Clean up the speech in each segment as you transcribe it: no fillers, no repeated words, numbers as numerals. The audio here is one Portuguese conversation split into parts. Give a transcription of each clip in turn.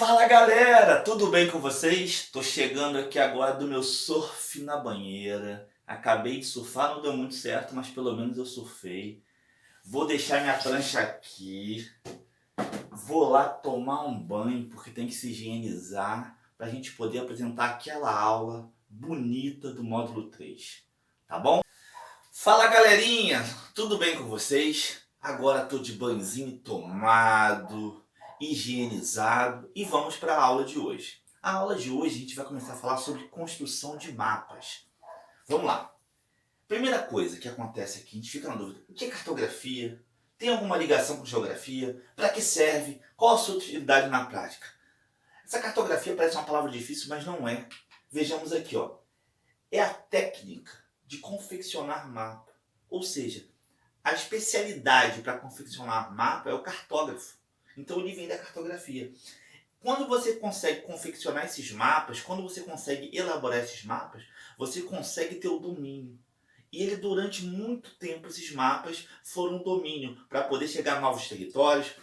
Fala galera, tudo bem com vocês? Tô chegando aqui agora do meu surf na banheira. Acabei de surfar, não deu muito certo, mas pelo menos eu surfei. Vou deixar minha prancha aqui. Vou lá tomar um banho, porque tem que se higienizar pra gente poder apresentar aquela aula bonita do módulo 3. Tá bom? Fala galerinha, tudo bem com vocês? Agora tô de banhozinho tomado, higienizado e vamos para a aula de hoje. A aula de hoje a gente vai começar a falar sobre construção de mapas. Vamos lá. Primeira coisa que acontece aqui, a gente fica na dúvida, o que é cartografia? Tem alguma ligação com geografia? Para que serve? Qual a sua utilidade na prática? Essa cartografia parece uma palavra difícil, mas não é. Vejamos aqui, ó. É a técnica de confeccionar mapa. Ou seja, a especialidade para confeccionar mapa é o cartógrafo. Então ele vem da cartografia. Quando você consegue confeccionar esses mapas, quando você consegue elaborar esses mapas, você consegue ter o domínio. E ele, durante muito tempo, esses mapas foram um domínio para poder chegar a novos territórios,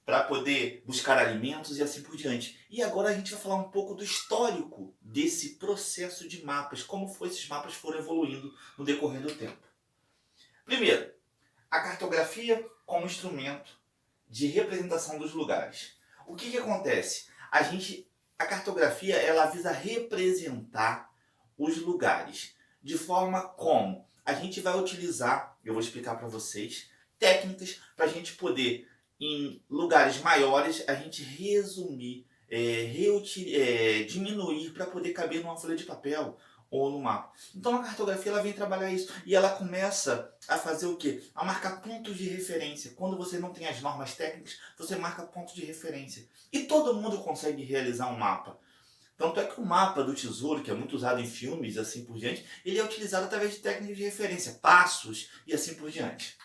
para poder buscar alimentos e assim por diante. E agora a gente vai falar um pouco do histórico desse processo de mapas, como foi esses mapas foram evoluindo no decorrer do tempo. Primeiro, a cartografia como instrumento de representação dos lugares. O que acontece? A cartografia ela visa representar os lugares de forma como a gente vai utilizar, eu vou explicar para vocês, técnicas para a gente poder, em lugares maiores, a gente resumir, diminuir para poder caber numa folha de papel ou no mapa. Então a cartografia ela vem trabalhar isso e ela começa a fazer o quê? A marcar pontos de referência. Quando você não tem as normas técnicas, você marca pontos de referência. E todo mundo consegue realizar um mapa. Tanto é que o mapa do tesouro, que é muito usado em filmes e assim por diante, ele é utilizado através de técnicas de referência, passos e assim por diante.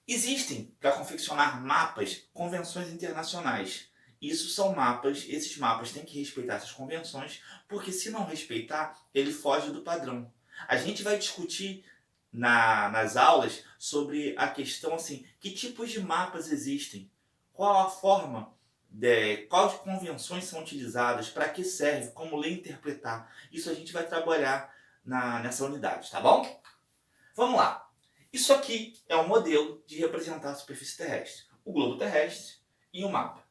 Existem, para confeccionar mapas, convenções internacionais. Isso são mapas, esses mapas têm que respeitar essas convenções, porque se não respeitar, ele foge do padrão. A gente vai discutir nas aulas sobre a questão assim, que tipos de mapas existem, qual a forma, quais convenções são utilizadas, para que serve, como ler e interpretar. Isso a gente vai trabalhar nessa unidade, tá bom? Vamos lá. Isso aqui é um modelo de representar a superfície terrestre, o globo terrestre e o mapa.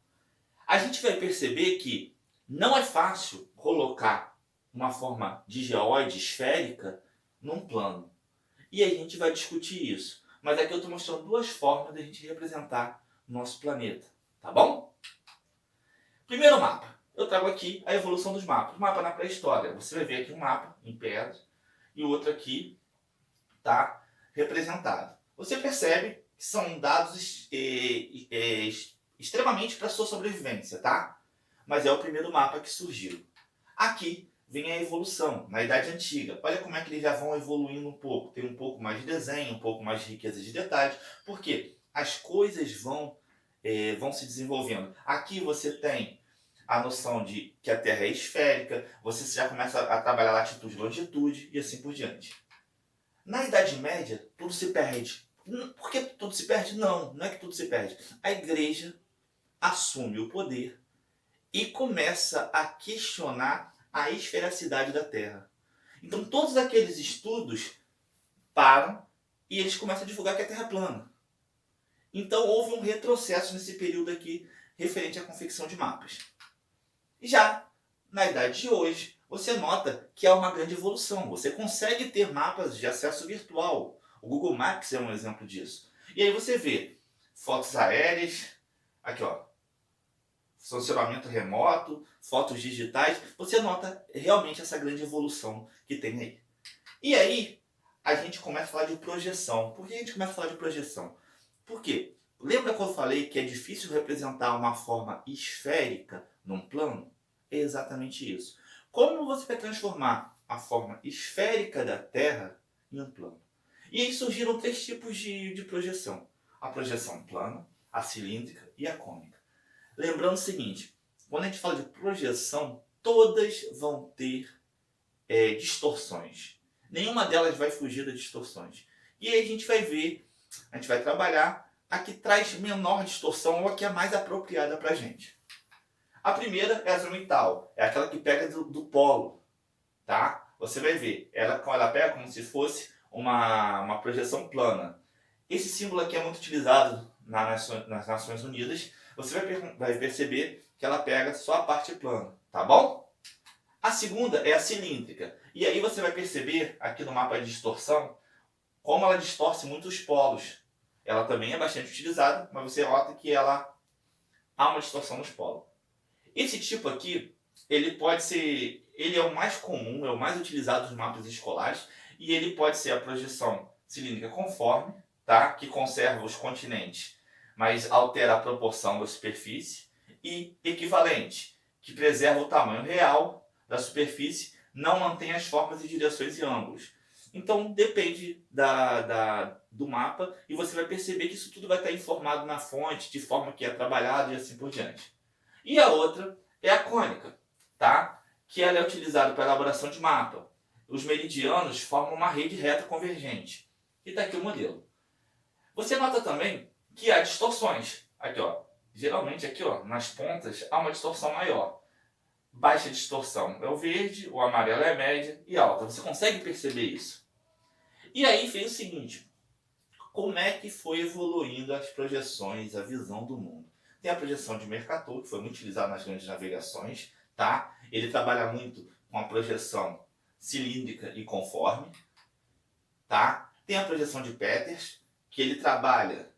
A gente vai perceber que não é fácil colocar uma forma de geóide esférica num plano. E a gente vai discutir isso. Mas aqui eu estou mostrando duas formas de a gente representar o nosso planeta. Tá bom? Primeiro mapa. Eu trago aqui a evolução dos mapas. O mapa na pré-história. Você vai ver aqui um mapa em pedra e o outro aqui está representado. Você percebe que são dados extremamente para a sua sobrevivência, tá? Mas é o primeiro mapa que surgiu. Aqui vem a evolução, na Idade Antiga. Olha como é que eles já vão evoluindo um pouco. Tem um pouco mais de desenho, um pouco mais de riqueza de detalhes. Por quê? As coisas vão se desenvolvendo. Aqui você tem a noção de que a Terra é esférica, você já começa a trabalhar latitude e longitude e assim por diante. Na Idade Média, tudo se perde. Por que tudo se perde? Não, não é que tudo se perde. A igreja assume o poder e começa a questionar a esfericidade da Terra. Então todos aqueles estudos param e eles começam a divulgar que a Terra é plana. Então houve um retrocesso nesse período aqui referente à confecção de mapas. Já na idade de hoje, você nota que há uma grande evolução. Você consegue ter mapas de acesso virtual. O Google Maps é um exemplo disso. E aí você vê fotos aéreas, aqui ó, funcionamento remoto, fotos digitais. Você nota realmente essa grande evolução que tem aí. E aí, a gente começa a falar de projeção. Por que a gente começa a falar de projeção? Por quê? Lembra quando eu falei que é difícil representar uma forma esférica num plano? É exatamente isso. Como você vai transformar a forma esférica da Terra em um plano? E aí surgiram três tipos de projeção. A projeção plana, a cilíndrica e a cônica. Lembrando o seguinte, quando a gente fala de projeção, todas vão ter distorções. Nenhuma delas vai fugir das distorções. E aí a gente vai ver, a gente vai trabalhar a que traz menor distorção ou a que é mais apropriada para a gente. A primeira é a azimutal, é aquela que pega do polo, tá? Você vai ver, ela pega como se fosse uma projeção plana. Esse símbolo aqui é muito utilizado nas Nações Unidas. Você vai perceber que ela pega só a parte plana, tá bom? A segunda é a cilíndrica. E aí você vai perceber aqui no mapa de distorção como ela distorce muito os polos. Ela também é bastante utilizada, mas você nota que ela há uma distorção nos polos. Esse tipo aqui, ele é o mais comum, é o mais utilizado nos mapas escolares, e ele pode ser a projeção cilíndrica conforme, tá? Que conserva os continentes, mas altera a proporção da superfície, e equivalente, que preserva o tamanho real da superfície, não mantém as formas e direções e ângulos. Então depende do mapa, e você vai perceber que isso tudo vai estar informado na fonte, de forma que é trabalhado e assim por diante. E a outra é a cônica, tá? Que ela é utilizada para a elaboração de mapa. Os meridianos formam uma rede reta convergente. E está aqui o modelo. Você nota também que há distorções. Aqui, ó. Geralmente aqui, ó, nas pontas há uma distorção maior. Baixa distorção é o verde, o amarelo é a média e alta. Você consegue perceber isso? E aí fez o seguinte: como é que foi evoluindo as projeções, a visão do mundo? Tem a projeção de Mercator, que foi muito utilizada nas grandes navegações, tá? Ele trabalha muito com a projeção cilíndrica e conforme, tá? Tem a projeção de Peters, que ele trabalha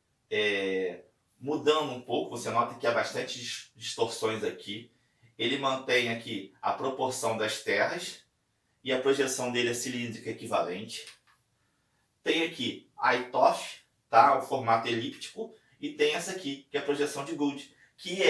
mudando um pouco, você nota que há bastante distorções aqui. Ele mantém aqui a proporção das terras e a projeção dele é cilíndrica equivalente. Tem aqui a ITOF, tá? O formato elíptico, e tem essa aqui, que é a projeção de Gould, que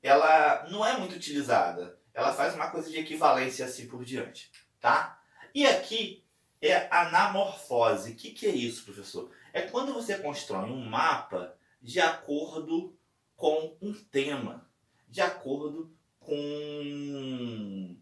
ela não é muito utilizada. Ela faz uma coisa de equivalência assim por diante, tá? E aqui é a anamorfose. O que é isso, professor? É quando você constrói um mapa de acordo com um tema, de acordo com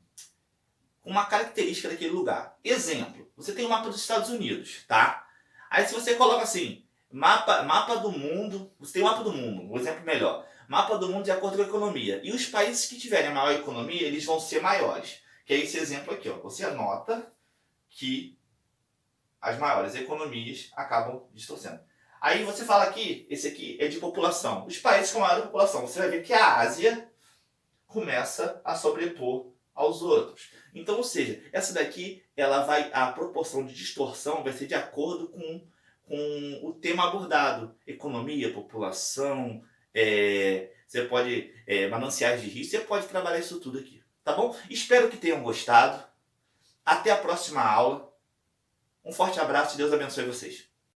uma característica daquele lugar. Exemplo, você tem o mapa dos Estados Unidos, tá? Aí se você coloca assim, mapa do mundo, você tem o mapa do mundo, um exemplo melhor. Mapa do mundo de acordo com a economia. E os países que tiverem a maior economia, eles vão ser maiores. Que é esse exemplo aqui, ó. Você anota que as maiores economias acabam distorcendo. Aí você fala aqui, esse aqui é de população. Os países com maior população, você vai ver que a Ásia começa a sobrepor aos outros. Então, ou seja, essa daqui, a proporção de distorção vai ser de acordo com o tema abordado. Economia, população, você pode, mananciais de risco, você pode trabalhar isso tudo aqui. Tá bom? Espero que tenham gostado. Até a próxima aula. Um forte abraço e Deus abençoe vocês.